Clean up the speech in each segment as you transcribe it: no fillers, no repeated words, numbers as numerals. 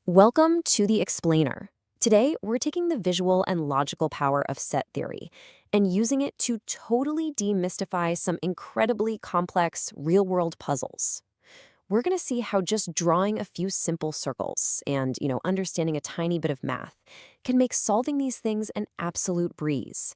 Welcome to the Explainer. Today, we're taking the visual and logical power of set theory and using it to totally demystify some incredibly complex real-world puzzles. We're going to see how just drawing a few simple circles and, understanding a tiny bit of math can make solving these things an absolute breeze.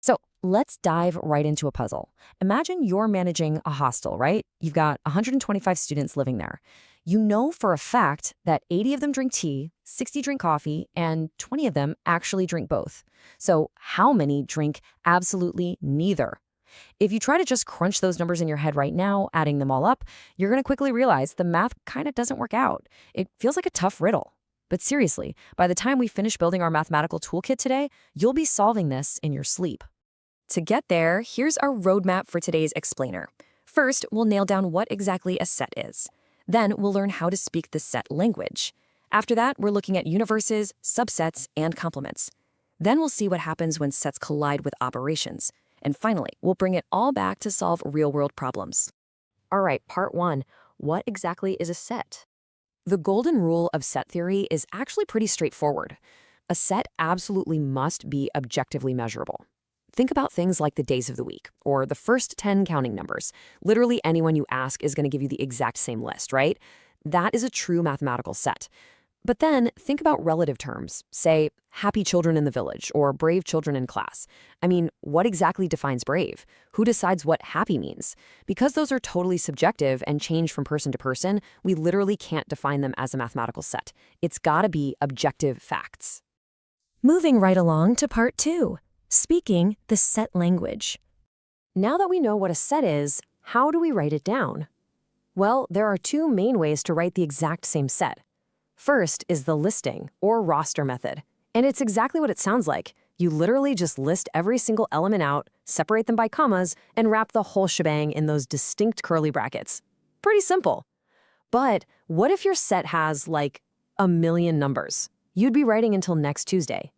So let's dive right into a puzzle. Imagine you're managing a hostel, right? You've got 125 students living there. You know for a fact that 80 of them drink tea, 60 drink coffee, and 20 of them actually drink both. So how many drink absolutely neither? If you try to just crunch those numbers in your head right now, adding them all up, you're going to quickly realize the math kind of doesn't work out. It feels like a tough riddle. But seriously, by the time we finish building our mathematical toolkit today, you'll be solving this in your sleep. To get there, here's our roadmap for today's explainer. First, we'll nail down what exactly a set is. Then we'll learn how to speak the set language. After that, we're looking at universes, subsets, and complements. Then we'll see what happens when sets collide with operations. And finally, we'll bring it all back to solve real-world problems. All right, part one. What exactly is a set? The golden rule of set theory is actually pretty straightforward. A set absolutely must be objectively measurable. Think about things like the days of the week or the first 10 counting numbers. Literally anyone you ask is going to give you the exact same list, right? That is a true mathematical set. But then think about relative terms, say happy children in the village or brave children in class. I mean, what exactly defines brave? Who decides what happy means? Because those are totally subjective and change from person to person, we literally can't define them as a mathematical set. It's gotta be objective facts. Moving right along to part two. Speaking the set language. Now that we know what a set is, how do we write it down? Well, there are two main ways to write the exact same set. First is the listing, or roster method. And it's exactly what it sounds like. You literally just list every single element out, separate them by commas, and wrap the whole shebang in those distinct curly brackets. Pretty simple. But what if your set has, like, 1,000,000 numbers? You'd be writing until next Tuesday.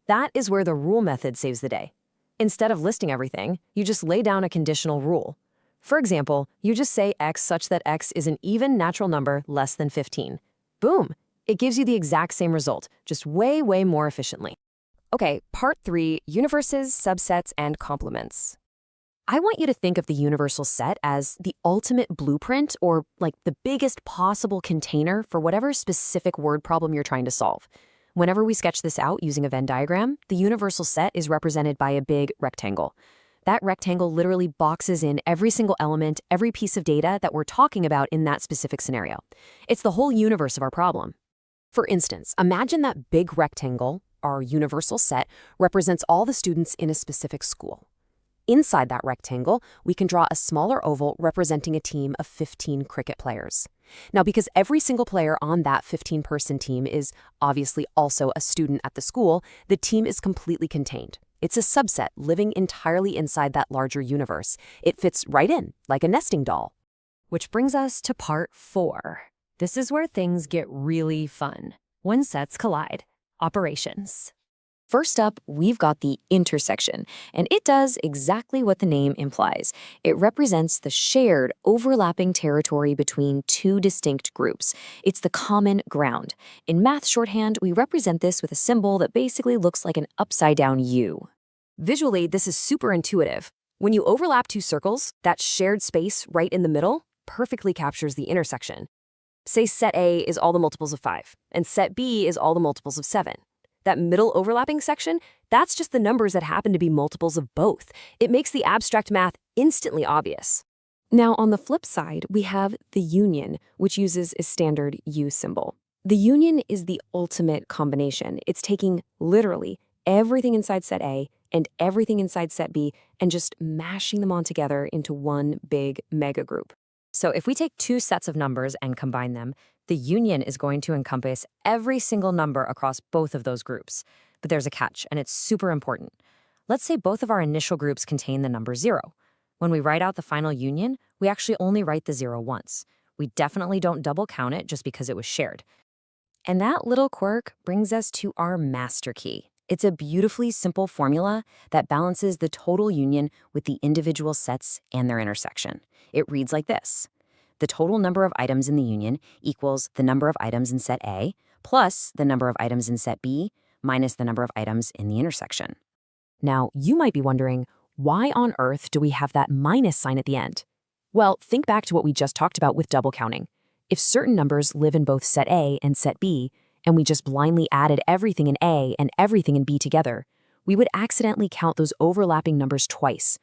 That is where the rule method saves the day. Instead of listing everything, you just lay down a conditional rule. For example, you just say x such that x is an even natural number less than 15. Boom! It gives you the exact same result, just way, way more efficiently. Okay, part three, universes, subsets, and complements. I want you to think of the universal set as the ultimate blueprint or like the biggest possible container for whatever specific word problem you're trying to solve. Whenever we sketch this out using a Venn diagram, the universal set is represented by a big rectangle. That rectangle literally boxes in every single element, every piece of data that we're talking about in that specific scenario. It's the whole universe of our problem. For instance, imagine that big rectangle, our universal set, represents all the students in a specific school. Inside that rectangle, we can draw a smaller oval representing a team of 15 cricket players. Now, because every single player on that 15-person team is obviously also a student at the school, the team is completely contained. It's a subset living entirely inside that larger universe. It fits right in, like a nesting doll. Which brings us to part four. This is where things get really fun. When sets collide. Operations. First up, we've got the intersection, and it does exactly what the name implies. It represents the shared, overlapping territory between two distinct groups. It's the common ground. In math shorthand, we represent this with a symbol that basically looks like an upside-down U. Visually, this is super intuitive. When you overlap two circles, that shared space right in the middle perfectly captures the intersection. Say set A is all the multiples of 5, and set B is all the multiples of 7. That middle overlapping section, that's just the numbers that happen to be multiples of both. It makes the abstract math instantly obvious. Now, on the flip side, we have the union, which uses a standard U symbol. The union is the ultimate combination. It's taking literally everything inside set A and everything inside set B and just mashing them on together into one big mega group. So if we take two sets of numbers and combine them, the union is going to encompass every single number across both of those groups. But there's a catch, and it's super important. Let's say both of our initial groups contain the number 0. When we write out the final union, we actually only write the 0 once. We definitely don't double count it just because it was shared. And that little quirk brings us to our master key. It's a beautifully simple formula that balances the total union with the individual sets and their intersection. It reads like this. The total number of items in the union equals the number of items in set A plus the number of items in set B minus the number of items in the intersection. Now, you might be wondering, why on earth do we have that minus sign at the end? Well, think back to what we just talked about with double counting. If certain numbers live in both set A and set B, and we just blindly added everything in A and everything in B together, we would accidentally count those overlapping numbers twice.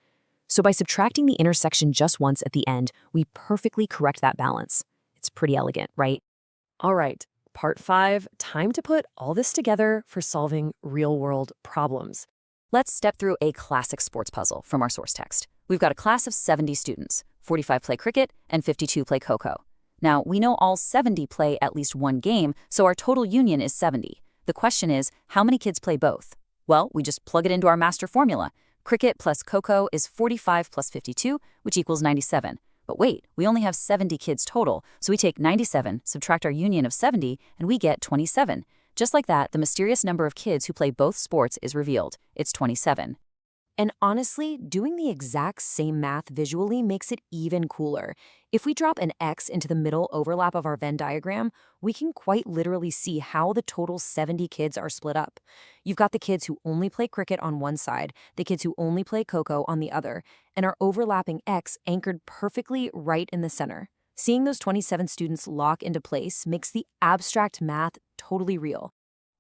So by subtracting the intersection just once at the end, we perfectly correct that balance. It's pretty elegant, right? All right, part 5, time to put all this together for solving real-world problems. Let's step through a classic sports puzzle from our source text. We've got a class of 70 students, 45 play cricket and 52 play Coco. Now, we know all 70 play at least one game, so our total union is 70. The question is, how many kids play both? Well, we just plug it into our master formula. Cricket plus Coco is 45 plus 52, which equals 97. But wait, we only have 70 kids total, so we take 97, subtract our union of 70, and we get 27. Just like that, the mysterious number of kids who play both sports is revealed. It's 27. And honestly, doing the exact same math visually makes it even cooler. If we drop an X into the middle overlap of our Venn diagram, we can quite literally see how the total 70 kids are split up. You've got the kids who only play cricket on one side, the kids who only play Coco on the other, and our overlapping X anchored perfectly right in the center. Seeing those 27 students lock into place makes the abstract math totally real.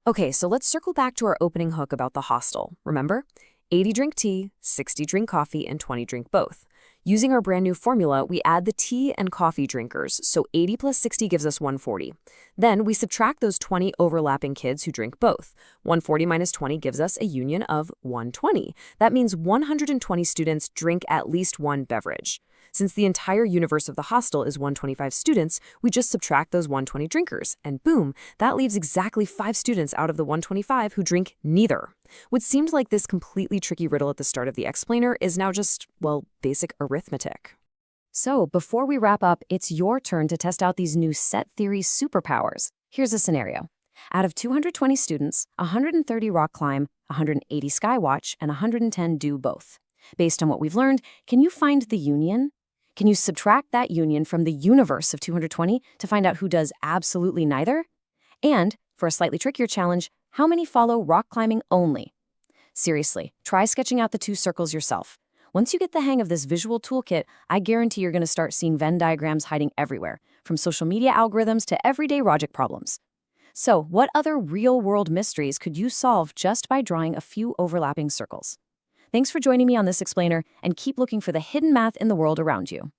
Okay, so let's circle back to our opening hook about the hostel, remember? 80 drink tea, 60 drink coffee, and 20 drink both. Using our brand new formula, we add the tea and coffee drinkers, so 80 plus 60 gives us 140. Then we subtract those 20 overlapping kids who drink both. 140 minus 20 gives us a union of 120. That means 120 students drink at least one beverage. Since the entire universe of the hostel is 125 students, we just subtract those 120 drinkers, and boom, that leaves exactly 5 students out of the 125 who drink neither. What seemed like this completely tricky riddle at the start of the explainer is now just, well, basic arithmetic. So, before we wrap up, it's your turn to test out these new set theory superpowers. Here's a scenario. Out of 220 students, 130 rock climb, 180 skywatch, and 110 do both. Based on what we've learned, can you find the union? Can you subtract that union from the universe of 220 to find out who does absolutely neither? And, for a slightly trickier challenge, how many follow rock climbing only? Seriously, try sketching out the two circles yourself. Once you get the hang of this visual toolkit, I guarantee you're going to start seeing Venn diagrams hiding everywhere, from social media algorithms to everyday logic problems. So, what other real-world mysteries could you solve just by drawing a few overlapping circles? Thanks for joining me on this explainer, and keep looking for the hidden math in the world around you.